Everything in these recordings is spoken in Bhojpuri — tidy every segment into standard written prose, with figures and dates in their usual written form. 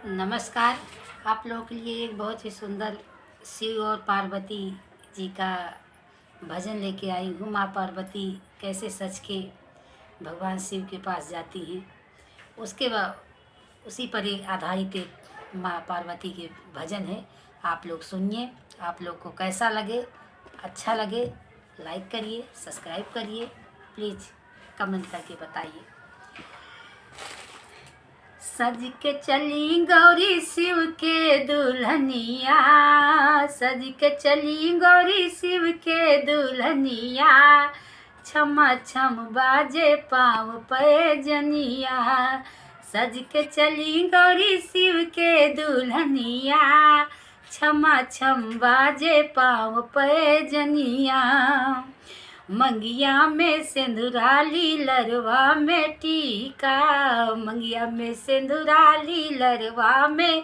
नमस्कार। आप लोगों के लिए एक बहुत ही सुंदर शिव और पार्वती जी का भजन लेके आई हूँ। माँ पार्वती कैसे सच के भगवान शिव के पास जाती हैं, उसके बाद उसी पर एक आधारित एक माँ पार्वती के भजन है। आप लोग सुनिए। आप लोग को कैसा लगे, अच्छा लगे, लाइक करिए, सब्सक्राइब करिए, प्लीज़ कमेंट करके बताइए। सज के चली गौरी शिव के दुल्हनिया, सज के चली गौरी शिव के दुल्हनिया, छमा छम बाजे पाँव पैजनिया। सज के चली गौरी शिव के दुल्हनिया, छमा छम बाजे पाँव पैजनिया। मंगिया में सिंदूराली लरवा में टीका, मंगिया में सिंदूराली लरवा में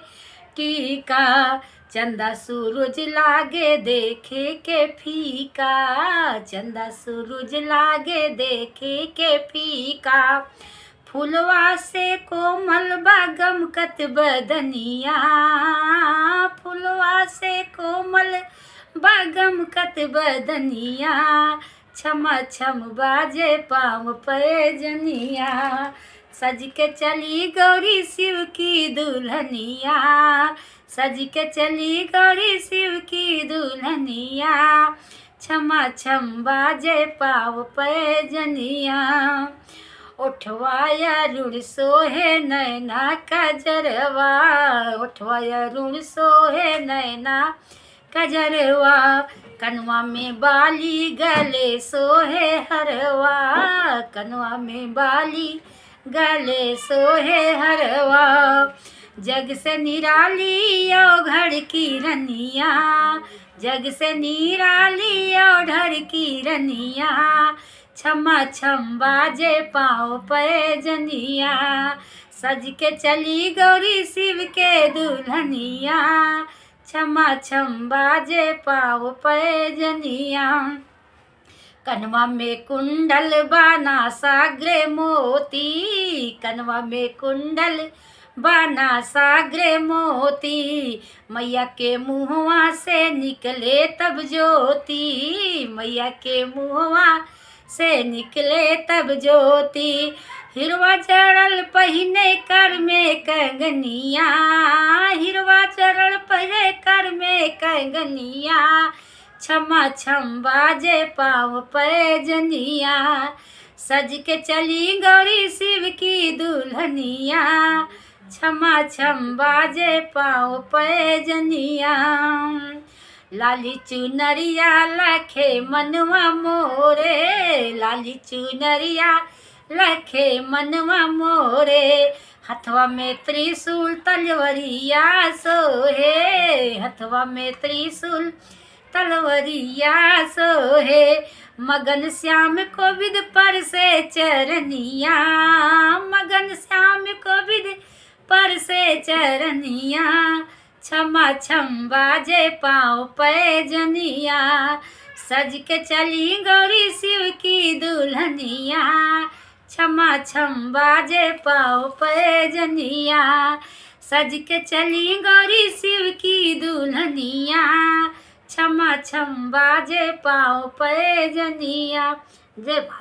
टीका। चंदा सूरज लागे देखे के फीका, चंदा सूरज लागे देखे के फीका। फुलवा से कोमल गमकत बदनिया, फुलवा से कोमल गमकत बदनिया। छमा छम बाजे पाँव पैजनिया। सज के चली गौरी शिव की दुल्हनिया, सज के चली गौरी शिव की दुल्हनिया। छमा छम बाजे पाँव पैजनिया। उठवाया रुण सोहे नैना कजरवा, उठवाया रुण सोहे नैना कजरवा। कनवा में बाली गले सोहे हरवा, कनवा में बाली गले सोहे हरवा। जग से निराली ओढ़ की रनिया, जग से निराली ओढ़ की रनिया। छमा छम बाजे पाँव पैजनिया। सज के चली गौरी शिव के दुल्हनिया, छमा छम बाजे पाँव पैजनिया। कनवा में कुंडल बाना सागरे मोती, कनवा में कुंडल बाना सागरे मोती। मैया के मुँहवा से निकले तब ज्योति, मैया के मुँहवा से निकले तब ज्योति। हिरवा चढ़ल पहिने कर में कंगनिया, हिरवा चढ़ल पहिने कर में कंगनिया। छमा छम बाजे पाँव पैजनिया। सज के चली गौरी शिव की दुल्हनिया, छमा छम बाजे पाँव पैजनिया। लाली चुनरिया लखे मनवा मोरे, लाली चुनरिया लखे मनवा मोरे। हथवा में त्रिशूल तलवरिया सोहे, हथवा में त्रिशूल तलवरिया सोहे। मगन श्याम कोविद पर से चरनिया, मगन श्याम कोविद पर से चरनिया। छमा छम बाजे पाँव पैजनिया। सज के चली गौरी शिव की दुल्हनिया, छमा छम बाजे पाँव पैजनिया। सज के चली गौरी शिव की दुल्हनिया, छमा छम बाजे पाँव पैजनिया। जय भारत।